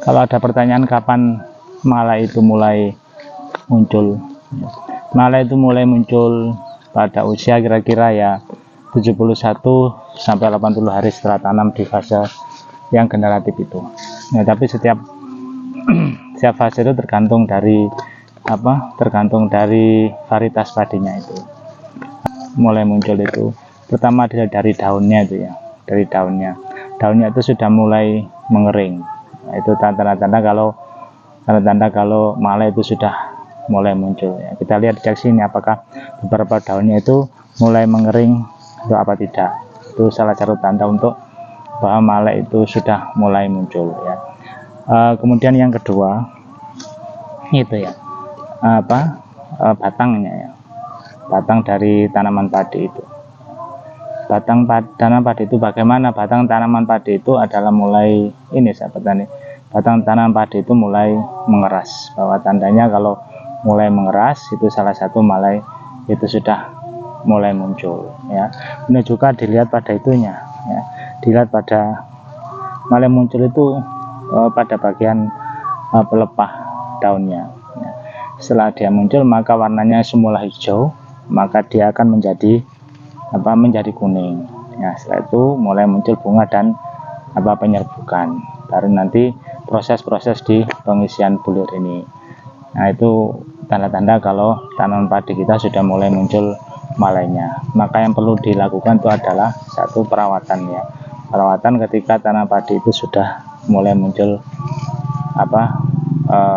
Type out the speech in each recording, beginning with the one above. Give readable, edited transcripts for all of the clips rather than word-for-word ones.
Kalau ada pertanyaan kapan malai itu mulai muncul, malai itu mulai muncul pada usia kira-kira ya 71 sampai 80 hari setelah tanam di fase yang generatif itu. Nah, tapi setiap fase itu tergantung dari varietas padinya itu. Mulai muncul itu pertama dari daunnya itu ya, dari daunnya itu sudah mulai mengering. Nah, itu tanda-tanda kalau malai itu sudah mulai muncul ya. Kita lihat di sini apakah beberapa daunnya itu mulai mengering atau apa tidak. Itu salah satu tanda untuk bahwa malai itu sudah mulai muncul ya. Kemudian yang kedua itu ya, batangnya ya, batang dari tanaman padi itu. Tanaman padi itu bagaimana? Batang tanaman padi itu adalah mulai ini sahabat tani, batang tanaman padi itu mulai mengeras. Bahwa tandanya kalau mulai mengeras itu salah satu malai itu sudah mulai muncul ya. Ini juga dilihat pada itunya ya, dilihat pada malai muncul itu pada bagian pelepah daunnya ya. Setelah dia muncul maka warnanya semula hijau, maka dia akan menjadi kuning ya. Setelah itu mulai muncul bunga dan penyerbukan, baru nanti proses-proses di pengisian bulir ini. Nah, itu tanda-tanda kalau tanaman padi kita sudah mulai muncul malainya. Maka yang perlu dilakukan itu adalah satu perawatan ya, perawatan ketika tanaman padi itu sudah mulai muncul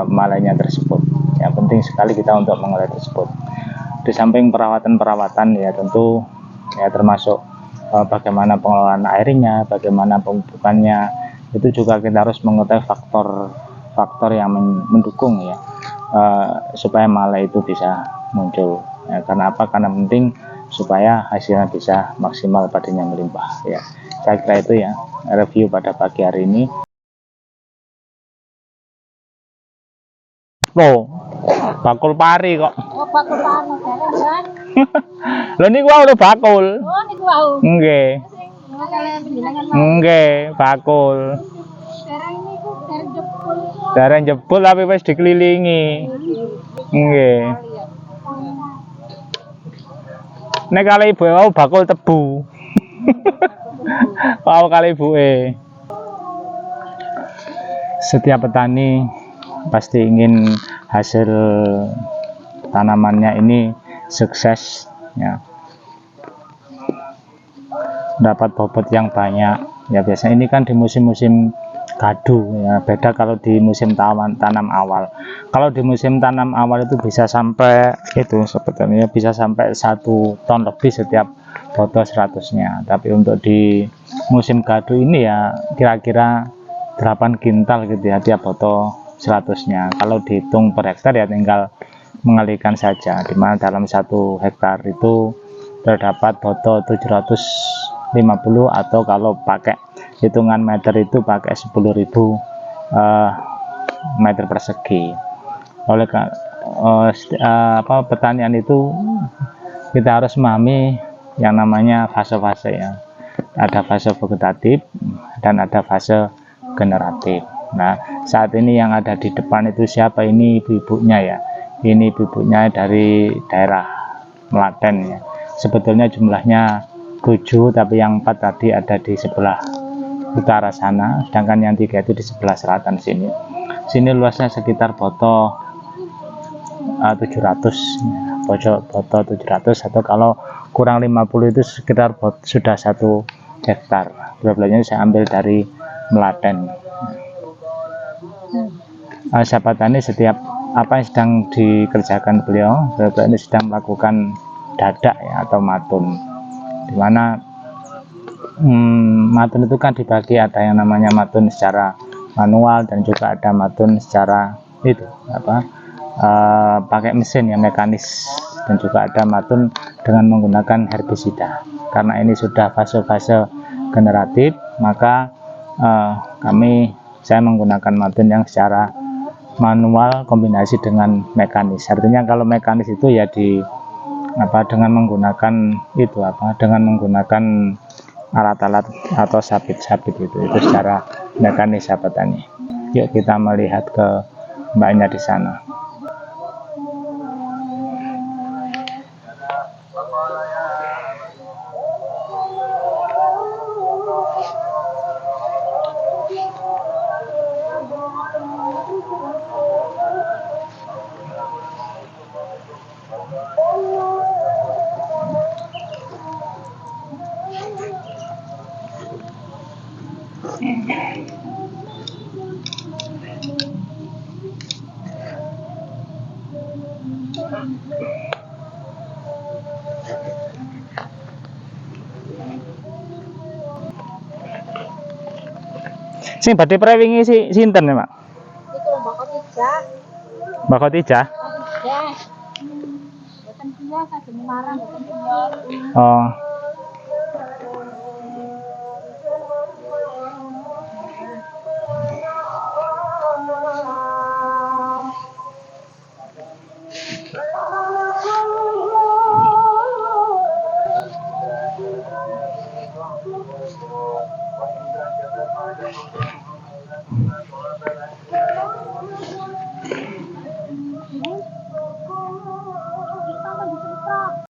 malainya tersebut. Yang penting sekali kita untuk mengelai tersebut. Di samping perawatan ya tentu ya, termasuk bagaimana pengelolaan airnya, bagaimana pemupukannya, itu juga kita harus mengetahui faktor yang mendukung ya, supaya malai itu bisa muncul ya. Karena apa? Karena penting supaya hasilnya bisa maksimal, padinya melimpah ya. Saya kira itu ya review pada pagi hari ini. Bakul pari kok. Oh, bakul pari kan. Lho niku udah bakul. Oh, niku wau. Nggih. Nggih, bakul. Sekarang niku dari jebul. Dari jebul tapi wis dikelilingi. Nggih. Nek kali ibu wau bakul tebu. Wau kali ibuke. Setiap petani pasti ingin hasil tanamannya ini sukses ya, dapat bobot yang banyak ya. Biasanya ini kan di musim-musim gadu ya, beda kalau di musim tanam awal. Kalau di musim tanam awal itu bisa sampai itu sebetulnya bisa sampai 1 ton lebih setiap foto 100-nya. Tapi untuk di musim gadu ini ya kira-kira 8 kintal gitu ya tiap foto 100-nya. Kalau dihitung per hektar ya tinggal mengalihkan saja, dimana dalam 1 hektar itu terdapat foto 750, atau kalau pakai hitungan meter itu pakai 10.000 meter persegi. Oleh pertanian itu kita harus memahami yang namanya fase-fase ya. Ada fase vegetatif dan ada fase generatif. Nah, saat ini yang ada di depan itu siapa? Ini ibu-ibunya ya. Ini ibu-ibunya dari daerah Melaten ya. Sebetulnya jumlahnya 7, tapi yang 4 tadi ada di sebelah utara sana, sedangkan yang 3 itu di sebelah selatan sini. Sini luasnya sekitar foto 700 ya. Foto 700, atau kalau kurang 50 itu sekitar sudah 1 hektar. Berapa saya ambil dari Melaten. Sahabat tani, setiap apa yang sedang dikerjakan beliau ini sedang melakukan dadak ya, atau matun, dimana matun itu kan dibagi, ada yang namanya matun secara manual dan juga ada matun secara pakai mesin yang mekanis, dan juga ada matun dengan menggunakan herbisida. Karena ini sudah fase-fase generatif, maka saya menggunakan matun yang secara manual kombinasi dengan mekanis. Artinya kalau mekanis itu ya dengan menggunakan alat-alat atau sabit-sabit itu secara mekanis sahabat tani. Yuk kita melihat ke mbaknya di sana. Sing badhe prewingi sinten ya, Mak? Iku lho Mbak Khotijah. Mbak Khotijah? Khotijah. Boten kios ajeng marang boten kios. Oh.